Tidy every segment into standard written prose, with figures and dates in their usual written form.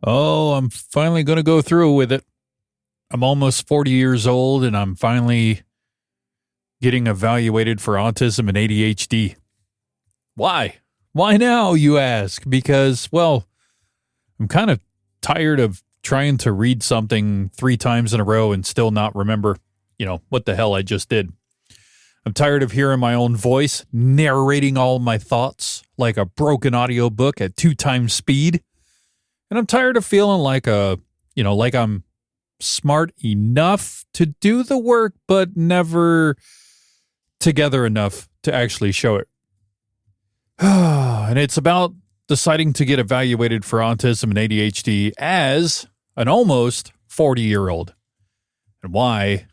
Oh, I'm finally going to go through with it. I'm almost 40 years old and I'm finally getting evaluated for autism and ADHD. Why? Why now, you ask? Because, well, I'm kind of tired of trying to read something 3 times in a row and still not remember, what the hell I just did. I'm tired of hearing my own voice narrating all my thoughts like a broken audiobook at 2 times speed. And I'm tired of feeling like like I'm smart enough to do the work, but never together enough to actually show it. And it's about deciding to get evaluated for autism and ADHD as an almost 40-year-old. And why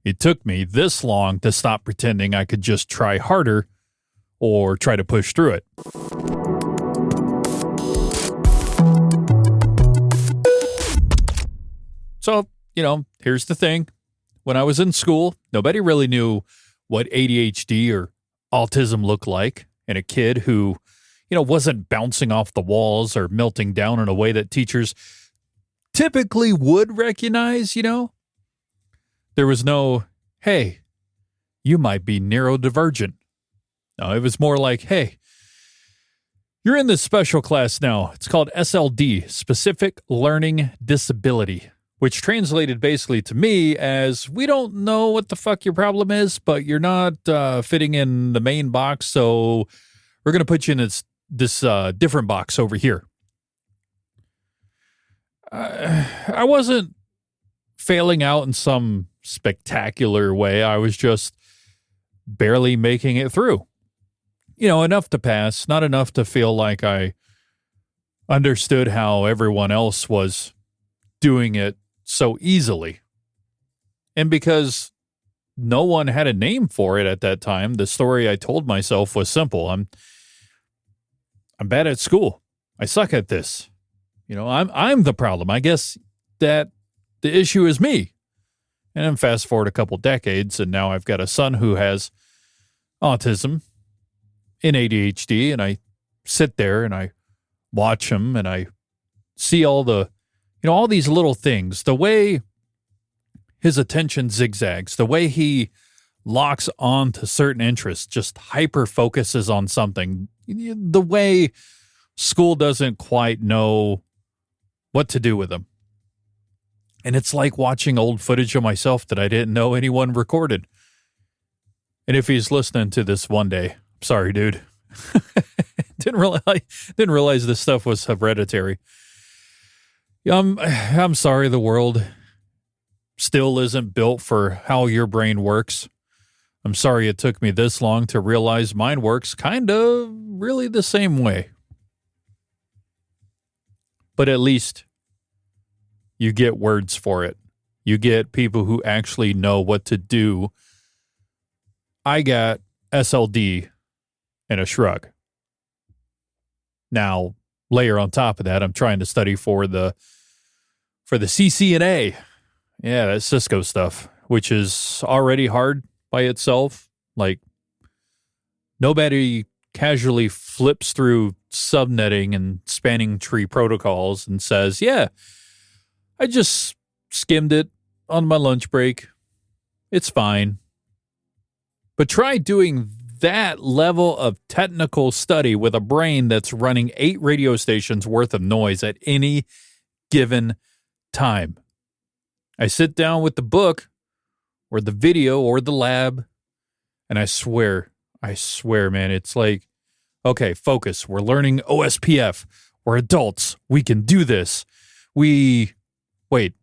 it took me this long to stop pretending I could just try harder or try to push through it. So, here's the thing. When I was in school, nobody really knew what ADHD or autism looked like in a kid who, wasn't bouncing off the walls or melting down in a way that teachers typically would recognize, There was no, hey, you might be neurodivergent. No, it was more like, hey, you're in this special class now. It's called SLD, Specific Learning Disability, which translated basically to me as, we don't know what the fuck your problem is, but you're not fitting in the main box, so we're going to put you in this different box over here. I wasn't failing out in some spectacular way. I was just barely making it through. Enough to pass, not enough to feel like I understood how everyone else was doing it so easily. And because no one had a name for it at that time, the story I told myself was simple. I'm bad at school. I suck at this. I'm the problem. I guess that the issue is me. And then fast forward a couple decades, and now I've got a son who has autism and ADHD, and I sit there and I watch him and I see all the, all these little things, the way his attention zigzags, the way he locks on to certain interests, just hyper focuses on something, the way school doesn't quite know what to do with him. And it's like watching old footage of myself that I didn't know anyone recorded. And if he's listening to this one day, I'm sorry, dude. Didn't realize this stuff was hereditary. I'm sorry the world still isn't built for how your brain works. I'm sorry it took me this long to realize mine works kind of really the same way. But at least you get words for it. You get people who actually know what to do. I got SLD and a shrug. Now, layer on top of that, I'm trying to study for the CCNA. Yeah, that's Cisco stuff, which is already hard by itself. Like, nobody casually flips through subnetting and spanning tree protocols and says, yeah, I just skimmed it on my lunch break. It's fine. But try doing that level of technical study with a brain that's running 8 radio stations worth of noise at any given time. I sit down with the book or the video or the lab, and I swear, man, it's like, okay, focus. We're learning OSPF. We're adults. We can do this. Wait,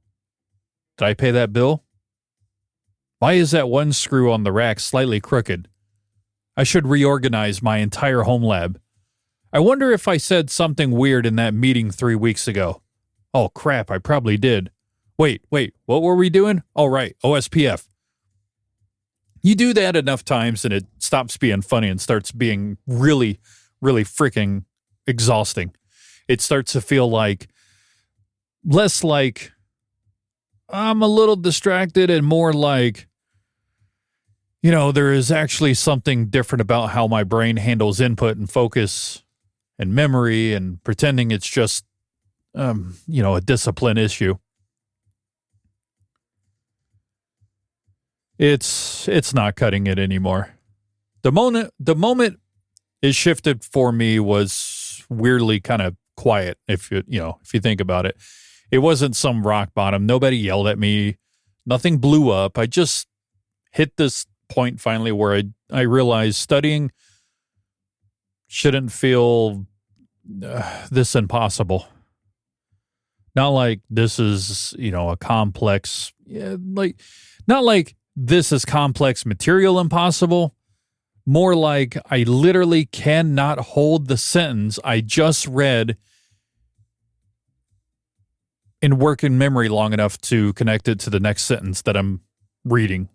did I pay that bill? Why is that one screw on the rack slightly crooked? I should reorganize my entire home lab. I wonder if I said something weird in that meeting 3 weeks ago. Oh, crap, I probably did. Wait, what were we doing? Oh, right, OSPF. You do that enough times and it stops being funny and starts being really, really freaking exhausting. It starts to feel like, less like I'm a little distracted and more like, there is actually something different about how my brain handles input and focus and memory, and pretending it's just a discipline issue. It's not cutting it anymore. The moment it shifted for me was weirdly kind of quiet. If you think about it, it wasn't some rock bottom. Nobody yelled at me. Nothing blew up. I just hit this point finally where I realized studying shouldn't feel this impossible. Not like this is, a complex, not like this is complex material impossible. More like I literally cannot hold the sentence I just read and work in memory long enough to connect it to the next sentence that I'm reading.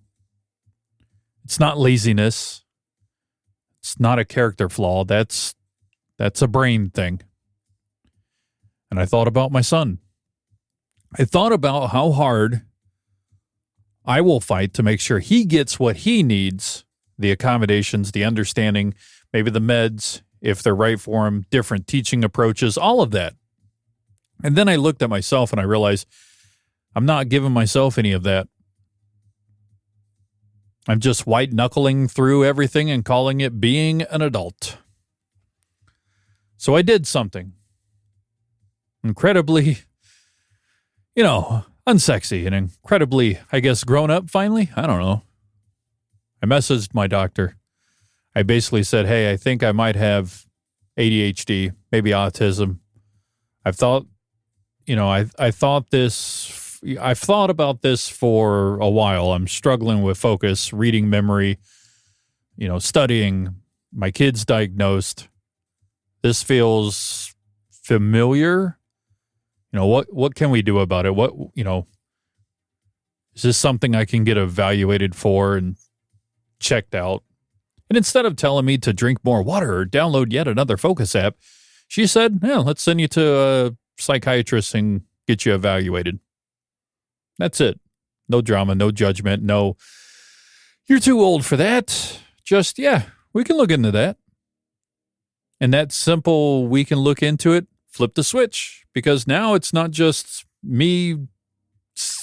It's not laziness. It's not a character flaw. That's a brain thing. And I thought about my son. I thought about how hard I will fight to make sure he gets what he needs, the accommodations, the understanding, maybe the meds, if they're right for him, different teaching approaches, all of that. And then I looked at myself and I realized I'm not giving myself any of that. I'm just white-knuckling through everything and calling it being an adult. So I did something incredibly, unsexy and incredibly, I guess, grown up finally. I don't know. I messaged my doctor. I basically said, hey, I think I might have ADHD, maybe autism. I've thought about this for a while. I'm struggling with focus, reading memory, studying. My kid's diagnosed. This feels familiar. What can we do about it? Is this something I can get evaluated for and checked out? And instead of telling me to drink more water or download yet another focus app, she said, yeah, let's send you to a psychiatrist and get you evaluated. That's it. No drama, no judgment, no, you're too old for that. Just, yeah, we can look into that. And that simple, we can look into it, flip the switch. Because now it's not just me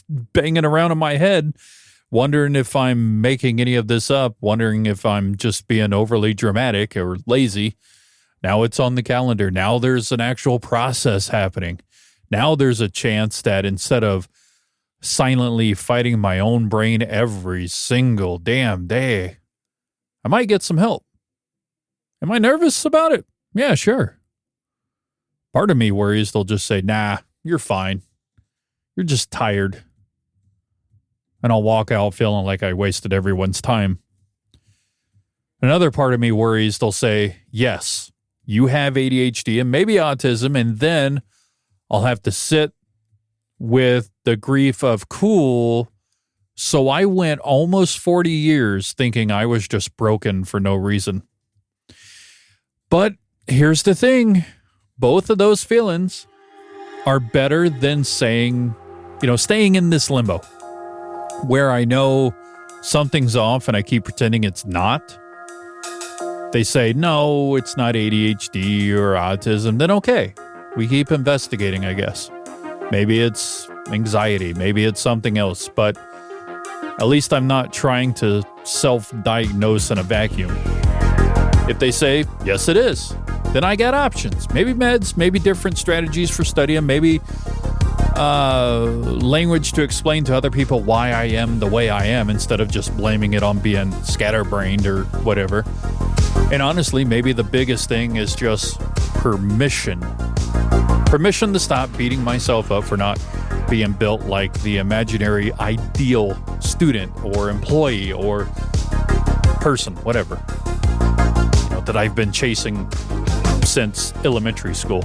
banging around in my head, wondering if I'm making any of this up, wondering if I'm just being overly dramatic or lazy. Now it's on the calendar. Now there's an actual process happening. Now there's a chance that instead of silently fighting my own brain every single damn day, I might get some help. Am I nervous about it? Yeah, sure. Part of me worries they'll just say, nah, you're fine. You're just tired. And I'll walk out feeling like I wasted everyone's time. Another part of me worries they'll say, yes, you have ADHD and maybe autism, and then I'll have to sit with the grief of, cool, so I went almost 40 years thinking I was just broken for no reason. But here's the thing. Both of those feelings are better than saying, staying in this limbo where I know something's off and I keep pretending it's not. They say, no, it's not ADHD or autism. Then okay, we keep investigating, I guess. Maybe it's anxiety. Maybe it's something else. But at least I'm not trying to self-diagnose in a vacuum. If they say, yes, it is, then I got options. Maybe meds, maybe different strategies for studying, maybe language to explain to other people why I am the way I am instead of just blaming it on being scatterbrained or whatever. And honestly, maybe the biggest thing is just permission. Permission to stop beating myself up for not being built like the imaginary ideal student or employee or person, whatever, that I've been chasing since elementary school.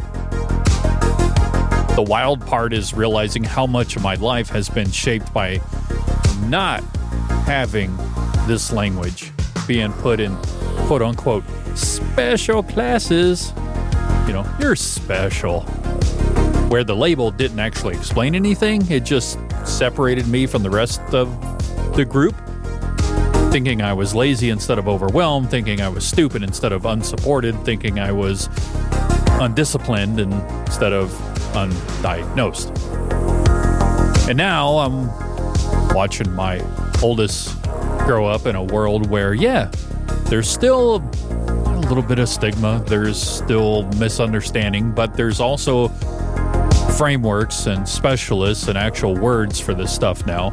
The wild part is realizing how much of my life has been shaped by not having this language, being put in quote unquote special classes. You're special. Where the label didn't actually explain anything, it just separated me from the rest of the group. Thinking I was lazy instead of overwhelmed, thinking I was stupid instead of unsupported, thinking I was undisciplined instead of undiagnosed. And now I'm watching my oldest grow up in a world where, there's still a little bit of stigma, there's still misunderstanding, but there's also frameworks and specialists and actual words for this stuff now.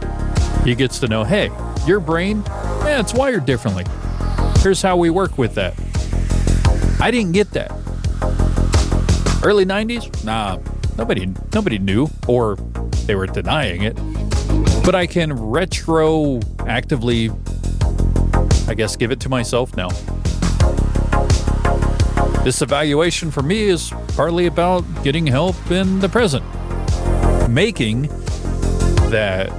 He gets to know, hey, your brain, it's wired differently. Here's how we work with that. I didn't get that. Early 90s? Nah, nobody knew, or they were denying it. But I can retroactively, I guess, give it to myself now. This evaluation for me is partly about getting help in the present. Making that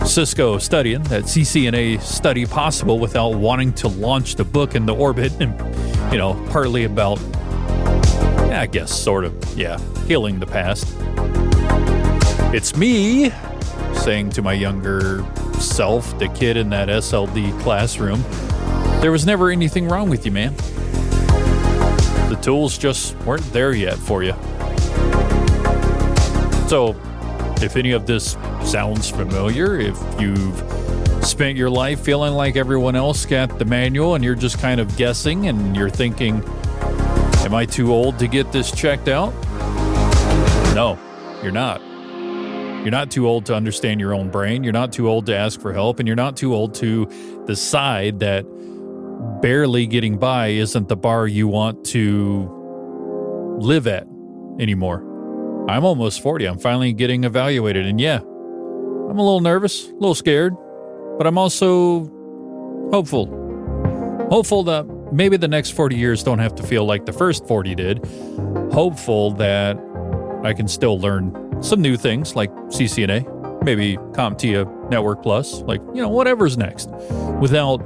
Cisco studying, that CCNA study possible without wanting to launch the book into orbit, and, partly about, I guess, sort of, healing the past. It's me saying to my younger self, the kid in that SLD classroom, there was never anything wrong with you, man. The tools just weren't there yet for you. So, if any of this sounds familiar, if you've spent your life feeling like everyone else got the manual and you're just kind of guessing and you're thinking, am I too old to get this checked out? No, you're not. You're not too old to understand your own brain. You're not too old to ask for help, and you're not too old to decide that barely getting by isn't the bar you want to live at anymore. I'm almost 40. I'm finally getting evaluated, and I'm a little nervous, a little scared, but I'm also hopeful. Hopeful that maybe the next 40 years don't have to feel like the first 40 did. Hopeful that I can still learn some new things like CCNA, maybe CompTIA Network Plus, whatever's next, without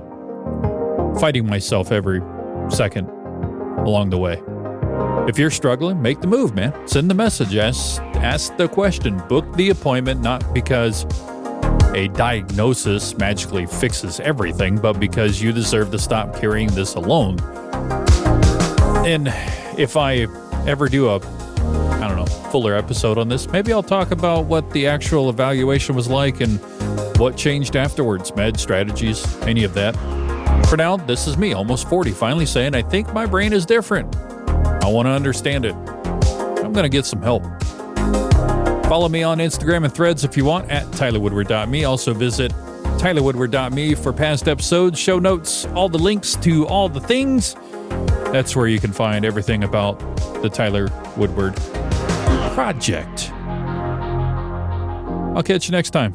fighting myself every second along the way. If you're struggling, make the move, man. Send the message, ask the question, book the appointment, not because a diagnosis magically fixes everything, but because you deserve to stop carrying this alone. And if I ever do a fuller episode on this, maybe I'll talk about what the actual evaluation was like and what changed afterwards, med strategies, any of that. For now, this is me, almost 40, finally saying, I think my brain is different. I want to understand it. I'm going to get some help. Follow me on Instagram and Threads if you want, at tylerwoodward.me. Also visit tylerwoodward.me for past episodes, show notes, all the links to all the things. That's where you can find everything about the Tyler Woodward Project. I'll catch you next time.